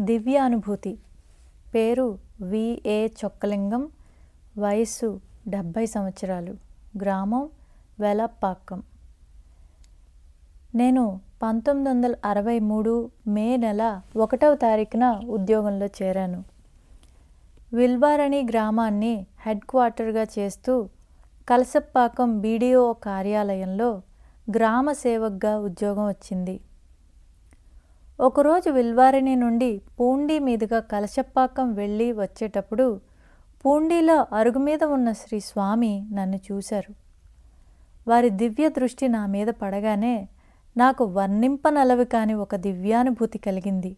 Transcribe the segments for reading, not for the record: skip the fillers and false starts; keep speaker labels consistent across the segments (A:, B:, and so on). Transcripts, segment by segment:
A: దివ్యానుభూతి. పేరు వి.ఏ. చొక్కలింగం. వయస్సు 70 సంవత్సరాలు. గ్రామం వెలప్పాక్కం. నేను 1963 మే నెల 1వ తారీఖున ఉద్యోగంలో చేరాను. విల్వారణి గ్రామాన్ని హెడ్ క్వార్టర్గా చేస్తూ కలసప్పాకం బీడీఓ కార్యాలయంలో గ్రామ సేవక్గా ఉద్యోగం వచ్చింది. ఒకరోజు విల్వారణి నుండి పూండి మీదుగా కలశప్పాకం వెళ్ళి వచ్చేటప్పుడు పూండిలో అరుగు మీద ఉన్న శ్రీ స్వామి నన్ను చూశారు. వారి దివ్య దృష్టి నా మీద పడగానే నాకు వర్ణింపనలవి కాని ఒక దివ్యానుభూతి కలిగింది.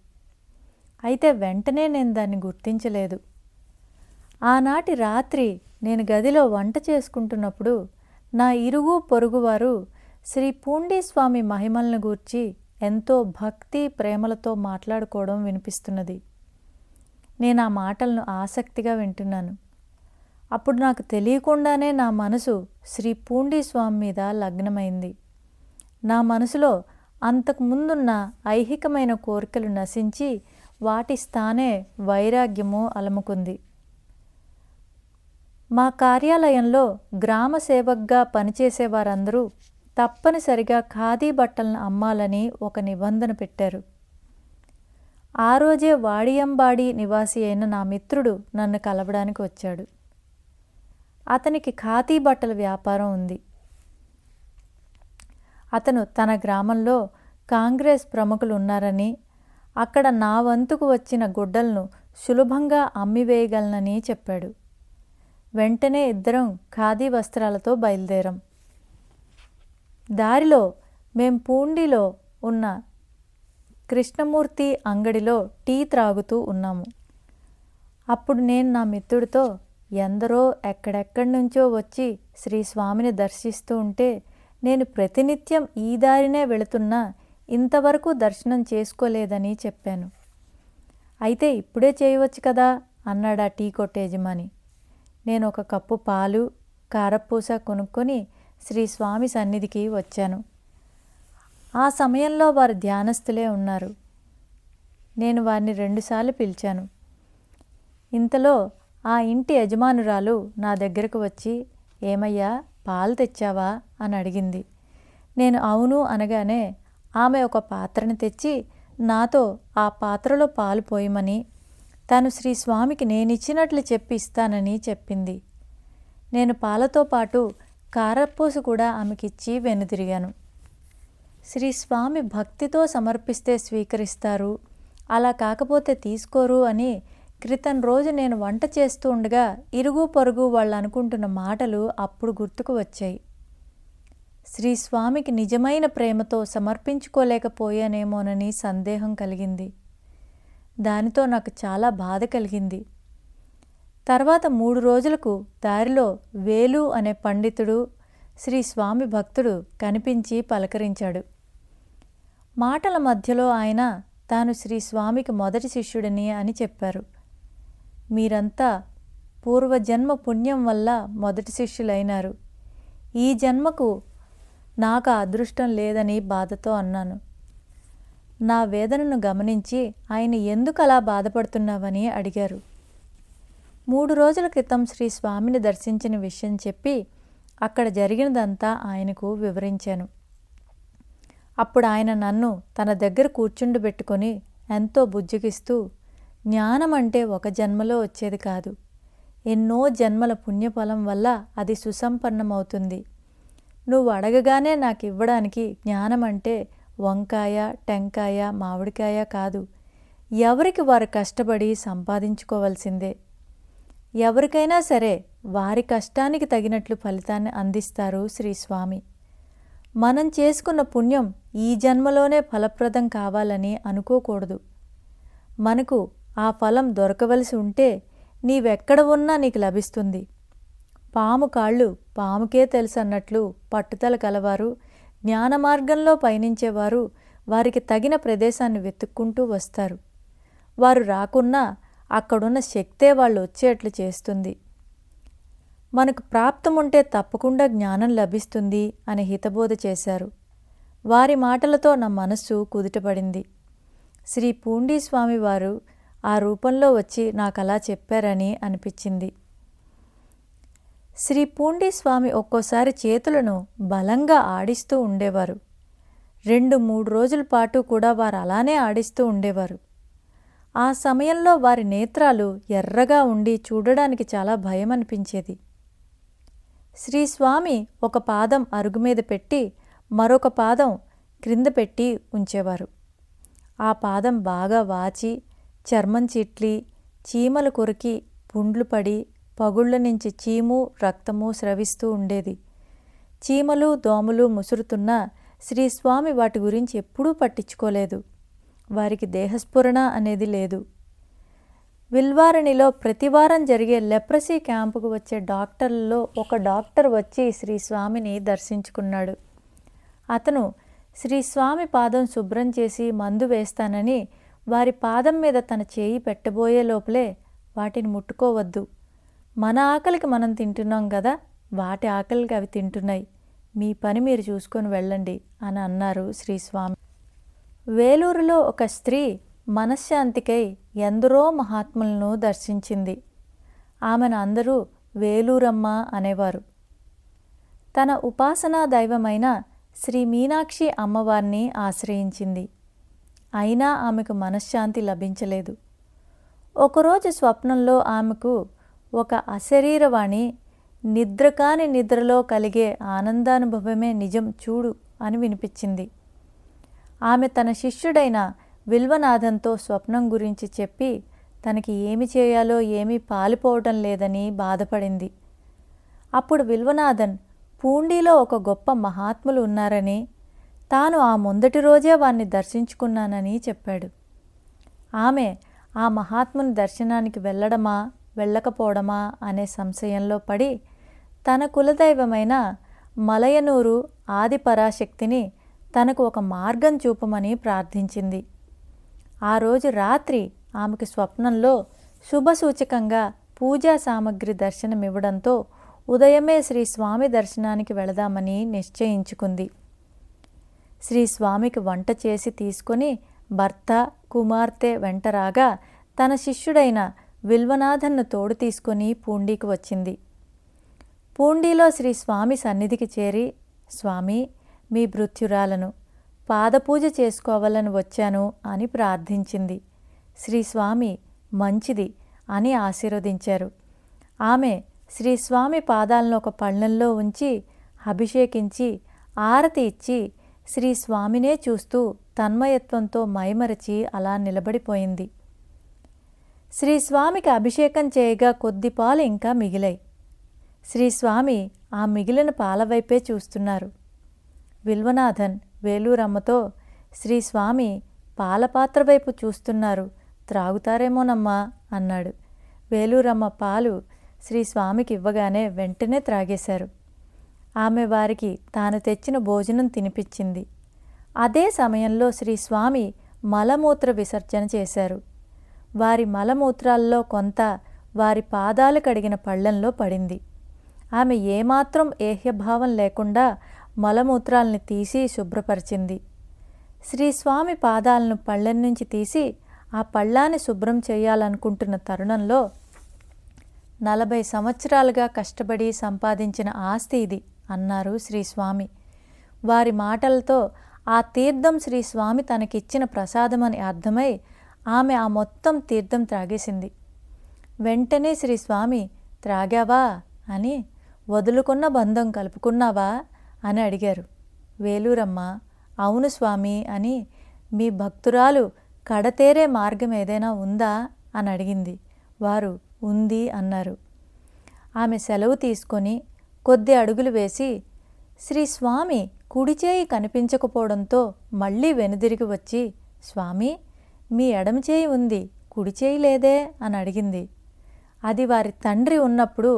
A: అయితే వెంటనే నేను దాన్ని గుర్తించలేదు. ఆనాటి రాత్రి నేను గదిలో వంట చేసుకుంటున్నప్పుడు నా ఇరుగు పొరుగువారు శ్రీ పూండి స్వామి మహిమలను గూర్చి ఎంతో భక్తి ప్రేమలతో మాట్లాడుకోవడం వినిపిస్తున్నది. నేను ఆ మాటలను ఆసక్తిగా వింటున్నాను. అప్పుడు నాకు తెలియకుండానే నా మనసు శ్రీ పూండి స్వామి మీద లగ్నమైంది. నా మనసులో అంతకుముందున్న ఐహికమైన కోరికలు నశించి వాటి స్థానే వైరాగ్యము అలముకుంది. మా కార్యాలయంలో గ్రామ సేవక్గా పనిచేసే వారందరూ తప్పనిసరిగా ఖాదీ బట్టలను అమ్మాలని ఒక నిబంధన పెట్టారు. ఆ రోజే వాడియంబాడి నివాసి అయిన నా మిత్రుడు నన్ను కలవడానికి వచ్చాడు. అతనికి ఖాదీ బట్టల వ్యాపారం ఉంది. అతను తన గ్రామంలో కాంగ్రెస్ ప్రముఖులు ఉన్నారని, అక్కడ నా వంతుకు వచ్చిన గుడ్డలను సులభంగా అమ్మివేయగలనని చెప్పాడు. వెంటనే ఇద్దరం ఖాదీ వస్త్రాలతో బయలుదేరాం. దారిలో మేం పూండిలో ఉన్న కృష్ణమూర్తి అంగడిలో టీ త్రాగుతూ ఉన్నాము. అప్పుడు నేను నా మిత్రుడితో, ఎందరో ఎక్కడెక్కడి నుంచో వచ్చి శ్రీ స్వామిని దర్శిస్తూ ఉంటే నేను ప్రతినిత్యం ఈ దారినే వెళుతున్నా ఇంతవరకు దర్శనం చేసుకోలేదని చెప్పాను. అయితే ఇప్పుడే చేయవచ్చు కదా అన్నాడు ఆ టీ కొట్టు యజమాని. నేను ఒక కప్పు పాలు, కారపూస కొనుక్కొని శ్రీ స్వామి సన్నిధికి వచ్చాను. ఆ సమయంలో వారు ధ్యానస్థులే ఉన్నారు. నేను వారిని 2 సార్లు పిలిచాను. ఇంతలో ఆ ఇంటి యజమానురాలు నా దగ్గరకు వచ్చి, ఏమయ్యా పాలు తెచ్చావా అని అడిగింది. నేను అవును అనగానే ఆమె ఒక పాత్రని తెచ్చి నాతో ఆ పాత్రలో పాలు పోయమని, తను శ్రీ స్వామికి నేనిచ్చినట్లు చెప్పి ఇస్తానని చెప్పింది. నేను పాలతో పాటు కారపూస కూడా ఆమెకిచ్చి వెనుదిరిగాను. శ్రీ స్వామి భక్తితో సమర్పిస్తే స్వీకరిస్తారు, అలా కాకపోతే తీసుకోరు అని క్రితం రోజు నేను వంట చేస్తూ ఉండగా ఇరుగు పొరుగు వాళ్ళు అనుకుంటున్న మాటలు అప్పుడు గుర్తుకు వచ్చాయి. శ్రీ స్వామికి నిజమైన ప్రేమతో సమర్పించుకోలేకపోయానేమోనని సందేహం కలిగింది. దానితో నాకు చాలా బాధ కలిగింది. తర్వాత 3 రోజులకు దారిలో వేలు అనే పండితుడు, శ్రీ స్వామి భక్తుడు కనిపించి పలకరించాడు. మాటల మధ్యలో ఆయన తాను శ్రీ స్వామికి మొదటి శిష్యుడిని అని చెప్పారు. మీరంతా పూర్వజన్మ పుణ్యం వల్ల మొదటి శిష్యులైనారు. ఈ జన్మకు నాకు అదృష్టం లేదని బాధతో అన్నాను. నా వేదనను గమనించి ఆయన ఎందుకు అలా బాధపడుతున్నావని అడిగారు. 3 రోజుల క్రితం శ్రీ స్వామిని దర్శించిన విషయం చెప్పి అక్కడ జరిగినదంతా ఆయనకు వివరించాను. అప్పుడు ఆయన నన్ను తన దగ్గర కూర్చుండబెట్టుకొని ఎంతో బుజ్జగిస్తూ, జ్ఞానం అంటే ఒక జన్మలో వచ్చేది కాదు, ఎన్నో జన్మల పుణ్యఫలం వల్ల అది సుసంపన్నమవుతుంది. నువ్వు అడగగానే నాకు ఇవ్వడానికి జ్ఞానం అంటే వంకాయ, టెంకాయ, మామిడికాయ కాదు, ఎవరికి వారు కష్టపడి సంపాదించుకోవాల్సిందే. ఎవరికైనా సరే వారి కష్టానికి తగినట్లు ఫలితాన్ని అందిస్తారు శ్రీ స్వామి. మనం చేసుకున్న పుణ్యం ఈ జన్మలోనే ఫలప్రదం కావాలని అనుకోకూడదు. మనకు ఆ ఫలం దొరకవలసి ఉంటే నీవెక్కడ ఉన్నా నీకు లభిస్తుంది. పాము కాళ్ళు పాముకే తెలుసు అన్నట్లు పట్టుదల కలవారు, జ్ఞాన మార్గంలో పయనించేవారు వారికి తగిన ప్రదేశాన్ని వెతుక్కుంటూ వస్తారు. వారు రాకున్నా అక్కడున్న శక్తే వాళ్ళు వచ్చేట్లు చేస్తుంది. మనకు ప్రాప్తముంటే తప్పకుండా జ్ఞానం లభిస్తుంది అని హితబోధ చేశారు. వారి మాటలతో నా మనస్సు కుదుటపడింది. శ్రీ పూండి స్వామి వారు ఆ రూపంలో వచ్చి నాకలా చెప్పారని అనిపించింది. శ్రీ పూండి స్వామి ఒక్కోసారి చేతులను బలంగా ఆడిస్తూ ఉండేవారు. 2-3 రోజుల పాటు కూడా వారు అలానే ఆడిస్తూ ఉండేవారు. ఆ సమయంలో వారి నేత్రాలు ఎర్రగా ఉండి చూడడానికి చాలా భయం అనిపించేది. శ్రీస్వామి ఒక పాదం అరుగు మీద పెట్టి మరొక పాదం క్రింద పెట్టి ఉంచేవారు. ఆ పాదం బాగా వాచి చర్మం చిట్లి చీమలు కొరికి పుండ్లు పడి పగుళ్ళ నుంచి చీము రక్తము స్రవిస్తూ ఉండేది. చీమలు దోమలు ముసురుతున్నా శ్రీస్వామి వాటి గురించి ఎప్పుడూ పట్టించుకోలేదు. వారికి దేహస్ఫురణ అనేది లేదు. విల్వారణిలో ప్రతివారం జరిగే లెప్రసీ క్యాంపుకు వచ్చే డాక్టర్లలో ఒక డాక్టర్ వచ్చి శ్రీస్వామిని దర్శించుకున్నాడు. అతను శ్రీస్వామి పాదం శుభ్రం చేసి మందు వేస్తానని వారి పాదం మీద తన చేయి పెట్టబోయే లోపలే వాటిని ముట్టుకోవద్దు, మన ఆకలికి మనం తింటున్నాం కదా, వాటి ఆకలికి అవి తింటున్నాయి, మీ పని మీరు చూసుకొని వెళ్ళండి అని అన్నారు శ్రీస్వామి. వేలూరులో ఒక స్త్రీ మనశ్శాంతికై ఎందరో మహాత్ములను దర్శించింది. ఆమెను అందరూ వేలూరమ్మ అనేవారు. తన ఉపాసనా దైవమైన శ్రీ మీనాక్షి అమ్మవారిని ఆశ్రయించింది. అయినా ఆమెకు మనశ్శాంతి లభించలేదు. ఒకరోజు స్వప్నంలో ఆమెకు ఒక అశరీరవాణి నిద్ర కాని నిద్రలో కలిగే ఆనందానుభవమే నిజం చూడు అని వినిపించింది. ఆమె తన శిష్యుడైన విల్వనాథంతో స్వప్నం గురించి చెప్పి తనకి ఏమి చేయాలో ఏమీ పాలుపోవటం లేదని బాధపడింది. అప్పుడు విల్వనాథన్ పూండిలో ఒక గొప్ప మహాత్ములు ఉన్నారని, తాను ఆ ముందటి రోజే వారిని దర్శించుకున్నానని చెప్పాడు. ఆమె ఆ మహాత్ముని దర్శనానికి వెళ్ళడమా వెళ్ళకపోవడమా అనే సంశయంలో పడి తన కులదైవమైన మలయనూరు ఆదిపరాశక్తిని తనకు ఒక మార్గం చూపమని ప్రార్థించింది. ఆ రోజు రాత్రి ఆమెకు స్వప్నంలో శుభసూచకంగా పూజా సామగ్రి దర్శనమివ్వడంతో ఉదయమే శ్రీస్వామి దర్శనానికి వెళదామని నిశ్చయించుకుంది. శ్రీస్వామికి వంట చేసి తీసుకొని భర్త కుమార్తె వెంట రాగా తన శిష్యుడైన విల్వనాథన్ను తోడు తీసుకొని పూండీకి వచ్చింది. పూండీలో శ్రీస్వామి సన్నిధికి చేరి, స్వామి మీ భృత్యురాలను పాదపూజ చేసుకోవాలని వచ్చాను అని ప్రార్థించింది. శ్రీస్వామి మంచిది అని ఆశీర్వదించారు. ఆమె శ్రీస్వామి పాదాలను ఒక పళ్ళెంలో ఉంచి అభిషేకించి ఆరతి ఇచ్చి శ్రీస్వామినే చూస్తూ తన్మయత్వంతో మైమరచి అలా నిలబడిపోయింది. శ్రీస్వామికి అభిషేకం చేయగా కొద్ది పాలు ఇంకా మిగిలాయి. శ్రీస్వామి ఆ మిగిలిన పాలవైపే చూస్తున్నారు. విల్వనాథన్ వేలూరమ్మతో, శ్రీస్వామి పాలపాత్ర వైపు చూస్తున్నారు, త్రాగుతారేమోనమ్మా అన్నాడు. వేలూరమ్మ పాలు శ్రీస్వామికి ఇవ్వగానే వెంటనే త్రాగేశారు. ఆమె వారికి తాను తెచ్చిన భోజనం తినిపించింది. అదే సమయంలో శ్రీస్వామి మలమూత్ర విసర్జన చేశారు. వారి మలమూత్రాల్లో కొంత వారి పాదాలు కడిగిన పళ్ళెంలో పడింది. ఆమె ఏమాత్రం ఏహ్యభావం లేకుండా మలమూత్రాల్ని తీసి శుభ్రపరిచింది. శ్రీస్వామి పాదాలను పళ్ళెం నుంచి తీసి ఆ పళ్ళాన్ని శుభ్రం చేయాలనుకుంటున్న తరుణంలో 40 సంవత్సరాలుగా కష్టపడి సంపాదించిన ఆస్తి ఇది అన్నారు శ్రీస్వామి. వారి మాటలతో ఆ తీర్థం శ్రీస్వామి తనకిచ్చిన ప్రసాదమని అర్థమై ఆమె ఆ మొత్తం తీర్థం త్రాగేసింది. వెంటనే శ్రీస్వామి త్రాగావా అని, వదులుకున్న బంధం కలుపుకున్నావా అని అడిగారు. వేలూరమ్మ అవును స్వామి అని, మీ భక్తురాలు కడతేరే మార్గం ఏదైనా ఉందా అని అడిగింది. వారు ఉంది అన్నారు. ఆమె సెలవు తీసుకొని కొద్ది అడుగులు వేసి శ్రీస్వామి కుడిచేయి కనిపించకపోవడంతో మళ్ళీ వెనుదిరిగి వచ్చి, స్వామి మీ ఎడమ చేయి ఉంది, కుడిచేయి లేదే అని అడిగింది. అది వారి తండ్రి ఉన్నప్పుడు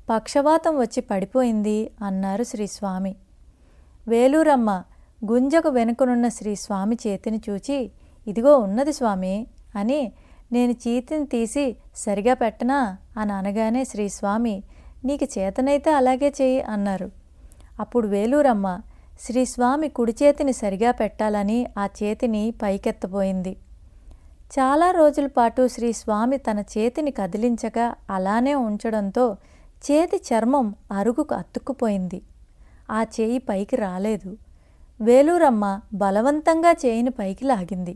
A: పక్షవాతం వచ్చి పడిపోయింది అన్నారు శ్రీస్వామి. వేలూరమ్మ గుంజకు వెనుకనున్న శ్రీస్వామి చేతిని చూచి, ఇదిగో ఉన్నది స్వామి అని, నేను చేతిని తీసి సరిగా పెట్టనా అని అనగానే శ్రీస్వామి నీకు చేతనైతే అలాగే చెయ్యి అన్నారు. అప్పుడు వేలూరమ్మ శ్రీస్వామి కుడి చేతిని సరిగా పెట్టాలని ఆ చేతిని పైకెత్తబోయింది. చాలా రోజుల పాటు శ్రీ స్వామి తన చేతిని కదిలించగా అలానే ఉంచడంతో చేతి చర్మం అరుగుకు అతుక్కుపోయింది. ఆ చేయి పైకి రాలేదు. వేలూరమ్మ బలవంతంగా చేయిని పైకి లాగింది.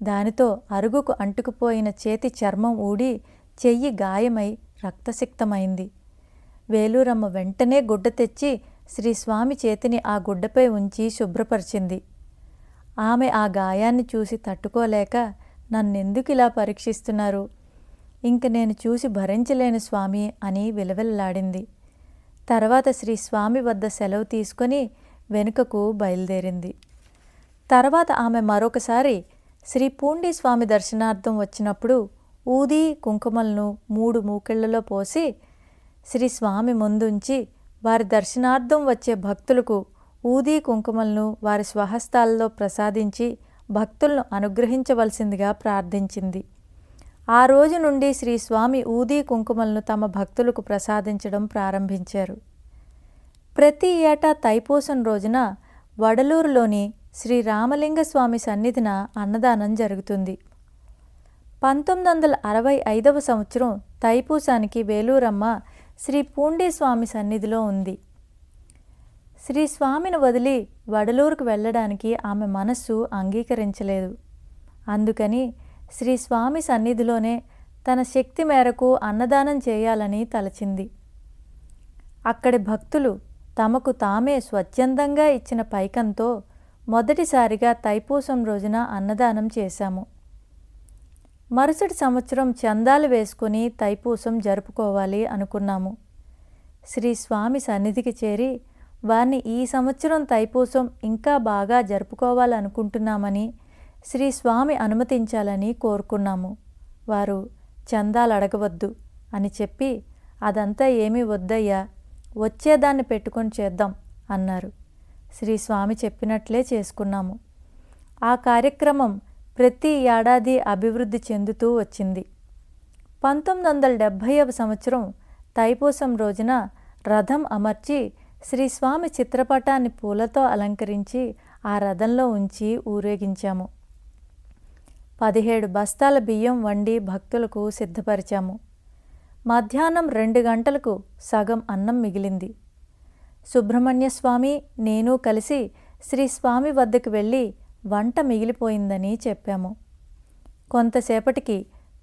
A: దానితో అరుగుకు అంటుకుపోయిన చేతి చర్మం ఊడి చెయ్యి గాయమై రక్తసిక్తమైంది. వేలూరమ్మ వెంటనే గుడ్డ తెచ్చి శ్రీస్వామి చేతిని ఆ గుడ్డపై ఉంచి శుభ్రపరిచింది. ఆమె ఆ గాయాన్ని చూసి తట్టుకోలేక, నన్నెందుకిలా పరీక్షిస్తున్నారు, ఇంక నేను చూసి భరించలేను స్వామి అని విలవిల్లాడింది. తర్వాత శ్రీస్వామి వద్ద సెలవు తీసుకొని వెనుకకు బయలుదేరింది. తర్వాత ఆమె మరొకసారి శ్రీ పూండి స్వామి దర్శనార్థం వచ్చినప్పుడు ఊది కుంకుమలను 3 మూకిళ్లలో పోసి శ్రీస్వామి ముందుంచి వారి దర్శనార్థం వచ్చే భక్తులకు ఊది కుంకుమలను వారి స్వహస్తాల్లో ప్రసాదించి భక్తులను అనుగ్రహించవలసిందిగా ప్రార్థించింది. ఆ రోజు నుండి శ్రీస్వామి ఊది కుంకుమలను తమ భక్తులకు ప్రసాదించడం ప్రారంభించారు. ప్రతి ఏటా తైపూసం రోజున వడలూరులోని శ్రీ రామలింగస్వామి సన్నిధిన అన్నదానం జరుగుతుంది. 1965వ సంవత్సరం తైపూసానికి వేలూరమ్మ శ్రీ పూండి స్వామి సన్నిధిలో ఉంది. శ్రీ స్వామిని వదిలి వడలూరుకు వెళ్ళడానికి ఆమె మనస్సు అంగీకరించలేదు. అందుకని శ్రీ స్వామి సన్నిధిలోనే తన శక్తి మేరకు అన్నదానం చేయాలని తలచింది. అక్కడి భక్తులు తమకు తామే స్వచ్ఛందంగా ఇచ్చిన పైకంతో మొదటిసారిగా తైపూసం రోజున అన్నదానం చేశాము. మరుసటి సంవత్సరం చందాలు వేసుకుని తైపూసం జరుపుకోవాలి అనుకున్నాము. శ్రీ స్వామి సన్నిధికి చేరి వారిని ఈ సంవత్సరం తైపూసం ఇంకా బాగా జరుపుకోవాలనుకుంటున్నామని శ్రీ స్వామి అనుమతించాలని కోరుకున్నాము. వారు చందాలు అడగవద్దు అని చెప్పి, అదంతా ఏమీ వద్దయ్యా, వచ్చేదాన్ని పెట్టుకొని చేద్దాం అన్నారు. శ్రీ స్వామి చెప్పినట్లే చేసుకున్నాము. ఆ కార్యక్రమం ప్రతి ఏడాది అభివృద్ధి చెందుతూ వచ్చింది. 1970వ సంవత్సరం తైపూసం రోజున రథం అమర్చి శ్రీస్వామి చిత్రపటాన్ని పూలతో అలంకరించి ఆ రథంలో ఉంచి ఊరేగించాము. 17 బస్తాల బియ్యం వండి భక్తులకు సిద్ధపరిచాము. మధ్యాహ్నం 2 గంటలకు సగం అన్నం మిగిలింది. సుబ్రహ్మణ్య స్వామి నేను కలిసి శ్రీస్వామి వద్దకు వెళ్ళి వంట మిగిలిపోయిందని చెప్పాము. కొంతసేపటికి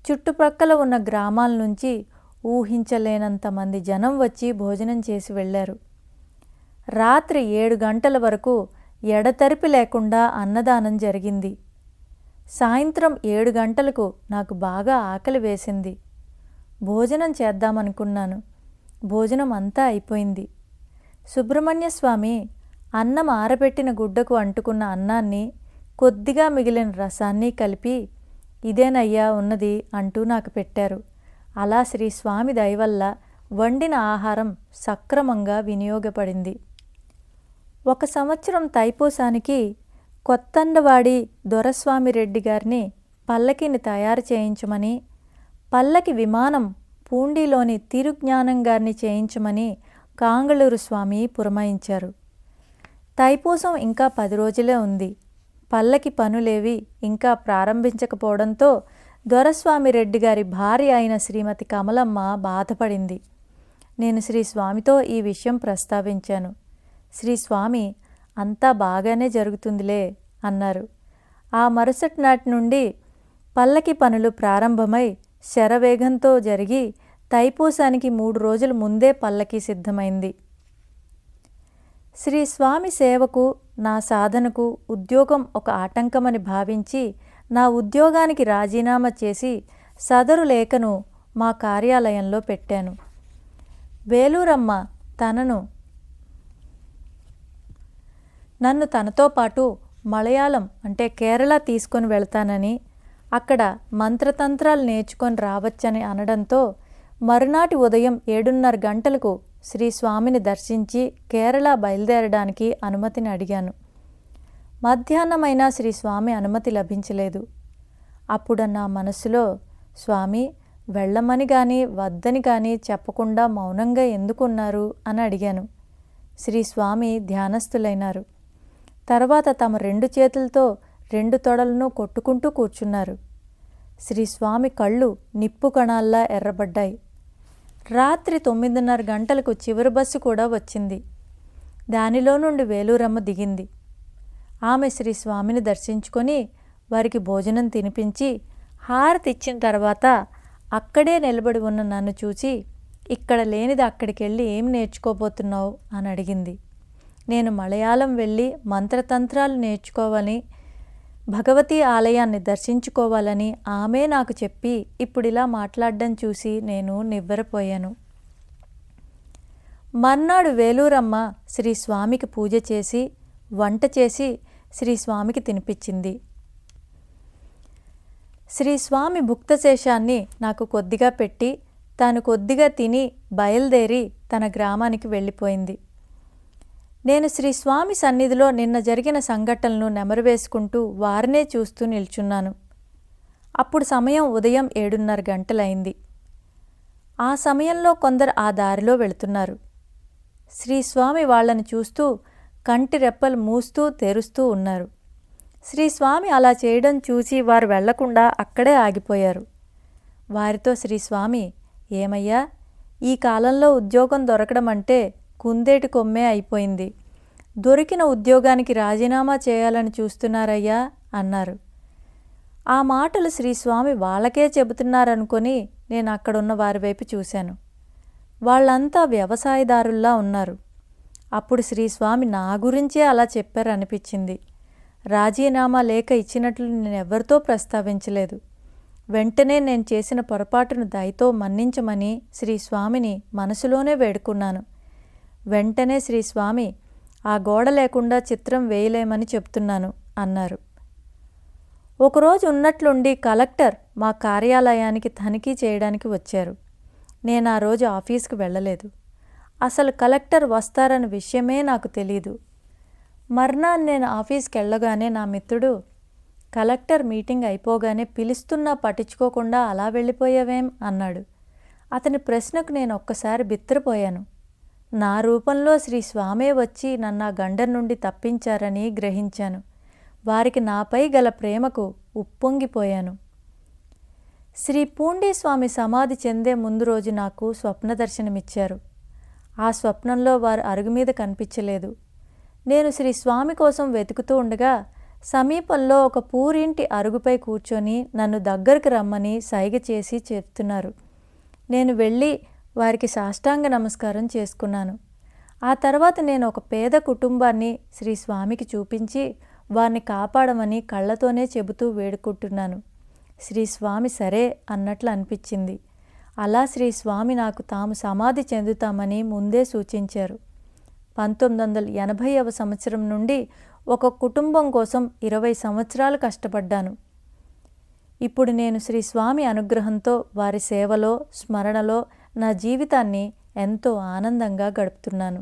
A: చుట్టుప్రక్కల ఉన్న గ్రామాల నుంచి ఊహించలేనంత మంది జనం వచ్చి భోజనం చేసి వెళ్ళారు. రాత్రి 7 గంటల వరకు ఎడతెరిపి లేకుండా అన్నదానం జరిగింది. సాయంత్రం 7 గంటలకు నాకు బాగా ఆకలి వేసింది. భోజనం చేద్దామనుకున్నాను. భోజనం అంతా అయిపోయింది. సుబ్రహ్మణ్య స్వామి అన్నం ఆరబెట్టిన గుడ్డకు అంటుకున్న అన్నాన్ని కొద్దిగా మిగిలిన రసాన్ని కలిపి, ఇదేనయ్యా ఉన్నది అంటూ నాకు పెట్టారు. అలా శ్రీస్వామి దయవల్ల వండిన ఆహారం సక్రమంగా వినియోగపడింది. 1 సంవత్సరం తైపూసానికి కొత్తండవాడి దొరస్వామి రెడ్డి గారిని పల్లకిని తయారు చేయించమని, పల్లకి విమానం పూండిలోని తిరుజ్ఞానం గారిని చేయించమని కాంగళూరు స్వామి పురమాయించారు. తైపూసం ఇంకా 10 రోజులే ఉంది. పల్లకి పనులేవి ఇంకా ప్రారంభించకపోవడంతో దొరస్వామి రెడ్డి గారి భార్య అయిన శ్రీమతి కమలమ్మ బాధపడింది. నేను శ్రీస్వామితో ఈ విషయం ప్రస్తావించాను. శ్రీస్వామి అంతా బాగానే జరుగుతుందిలే అన్నారు. ఆ మరుసటి నాటి నుండి పల్లకి పనులు ప్రారంభమై శరవేగంతో జరిగి తైపూసానికి 3 రోజుల ముందే పల్లకి సిద్ధమైంది. శ్రీస్వామి సేవకు, నా సాధనకు ఉద్యోగం ఒక ఆటంకమని భావించి నా ఉద్యోగానికి రాజీనామా చేసి సదరు లేఖను మా కార్యాలయంలో పెట్టాను. వేలూరమ్మ నన్ను తనతో పాటు మలయాళం అంటే కేరళ తీసుకొని వెళ్తానని, అక్కడ మంత్రతంత్రాలు నేర్చుకొని రావచ్చని అనడంతో మరునాటి ఉదయం 7:30 గంటలకు శ్రీస్వామిని దర్శించి కేరళ బయలుదేరడానికి అనుమతిని అడిగాను. మధ్యాహ్నమైనా శ్రీస్వామి అనుమతి లభించలేదు. అప్పుడు నా మనసులో, స్వామి వెళ్ళమని కానీ వద్దని కానీ చెప్పకుండా మౌనంగా ఎందుకున్నారు అని అడిగాను. శ్రీస్వామి ధ్యానస్థులైనారు. తర్వాత తమ 2 చేతులతో 2 తొడలను కొట్టుకుంటూ కూర్చున్నారు. శ్రీస్వామి కళ్ళు నిప్పు కణాల్లా ఎర్రబడ్డాయి. రాత్రి 9:30 గంటలకు చివరి బస్సు కూడా వచ్చింది. దానిలో నుండి వేలూరమ్మ దిగింది. ఆమె శ్రీస్వామిని దర్శించుకొని వారికి భోజనం తినిపించి హారతి ఇచ్చిన తర్వాత అక్కడే నిలబడి ఉన్న నన్ను చూసి, ఇక్కడ లేనిది అక్కడికెళ్ళి ఏం నేర్చుకోబోతున్నావు అని అడిగింది. నేను మలయాళం వెళ్ళి మంత్రతంత్రాలు నేర్చుకోవాలని, భగవతీ ఆలయాన్ని దర్శించుకోవాలని ఆమె నాకు చెప్పి ఇప్పుడిలా మాట్లాడడం చూసి నేను నివ్వెరపోయాను. మర్నాడు వేలూరమ్మ శ్రీస్వామికి పూజ చేసి వంట చేసి శ్రీస్వామికి తినిపించింది. శ్రీస్వామి భుక్తశేషాన్ని నాకు కొద్దిగా పెట్టి తాను కొద్దిగా తిని బయలుదేరి తన గ్రామానికి వెళ్ళిపోయింది. నేను శ్రీస్వామి సన్నిధిలో నిన్న జరిగిన సంఘటనలను నెమరువేసుకుంటూ వారినే చూస్తూ నిల్చున్నాను. అప్పుడు సమయం ఉదయం 7:30 గంటలైంది. ఆ సమయంలో కొందరు ఆ దారిలో వెళుతున్నారు. శ్రీస్వామి వాళ్లను చూస్తూ కంటి రెప్పలు మూస్తూ తెరుస్తూ ఉన్నారు. శ్రీస్వామి అలా చేయడం చూసి వారు వెళ్లకుండా అక్కడే ఆగిపోయారు. వారితో శ్రీస్వామి, ఏమయ్యా, ఈ కాలంలో ఉద్యోగం దొరకడం అంటే కుందేటి కొమ్మే అయిపోయింది. దొరికిన ఉద్యోగానికి రాజీనామా చేయాలని చూస్తున్నారయ్యా అన్నారు. ఆ మాటలు శ్రీస్వామి వాళ్ళకే చెబుతున్నారనుకొని నేను అక్కడున్న వారి వైపు చూశాను. వాళ్ళంతా వ్యవసాయదారుల్లా ఉన్నారు. అప్పుడు శ్రీస్వామి నా గురించే అలా చెప్పారనిపించింది. రాజీనామా లేఖ ఇచ్చినట్లు నేనెవ్వరితో ప్రస్తావించలేదు. వెంటనే నేను చేసిన పొరపాటును దయతో మన్నించమని శ్రీస్వామిని మనసులోనే వేడుకున్నాను. వెంటనే శ్రీస్వామి, ఆ గోడ లేకుండా చిత్రం వేయలేమని చెప్తున్నాను అన్నారు. ఒకరోజు ఉన్నట్లుండి కలెక్టర్ మా కార్యాలయానికి తనిఖీ చేయడానికి వచ్చారు. నేను ఆ రోజు ఆఫీస్కి వెళ్ళలేదు. అసలు కలెక్టర్ వస్తారన్న విషయమే నాకు తెలీదు. మర్నాడు నేను ఆఫీస్కి వెళ్ళగానే నా మిత్రుడు, కలెక్టర్ మీటింగ్ అయిపోగానే పిలుస్తున్నా పట్టించుకోకుండా అలా వెళ్ళిపోయావేం అన్నాడు. అతని ప్రశ్నకు నేను ఒక్కసారి బిత్తరపోయాను. నా రూపంలో శ్రీస్వామే వచ్చి నన్ను ఆ గండం నుండి తప్పించారని గ్రహించాను. వారికి నాపై గల ప్రేమకు ఉప్పొంగిపోయాను. శ్రీ పూండీస్వామి సమాధి చెందే ముందు రోజు నాకు స్వప్న దర్శనమిచ్చారు. ఆ స్వప్నంలో వారు అరుగుమీద కనిపించలేదు. నేను శ్రీస్వామి కోసం వెతుకుతూ ఉండగా సమీపంలో ఒక పూరింటి అరుగుపై కూర్చొని నన్ను దగ్గరకు రమ్మని సైగ చేసి చెప్తున్నారు. నేను వెళ్ళి వారికి సాష్టాంగ నమస్కారం చేసుకున్నాను. ఆ తర్వాత నేను ఒక పేద కుటుంబాన్ని శ్రీస్వామికి చూపించి వారిని కాపాడమని కళ్ళతోనే చెబుతూ వేడుకుంటున్నాను. శ్రీస్వామి సరే అన్నట్లు అనిపించింది. అలా శ్రీస్వామి నాకు తాము సమాధి చెందుతామని ముందే సూచించారు. 1980వ సంవత్సరం నుండి ఒక కుటుంబం కోసం 20 సంవత్సరాలు కష్టపడ్డాను. ఇప్పుడు నేను శ్రీస్వామి అనుగ్రహంతో వారి సేవలో, స్మరణలో నా జీవితాన్ని ఎంతో ఆనందంగా గడుపుతున్నాను.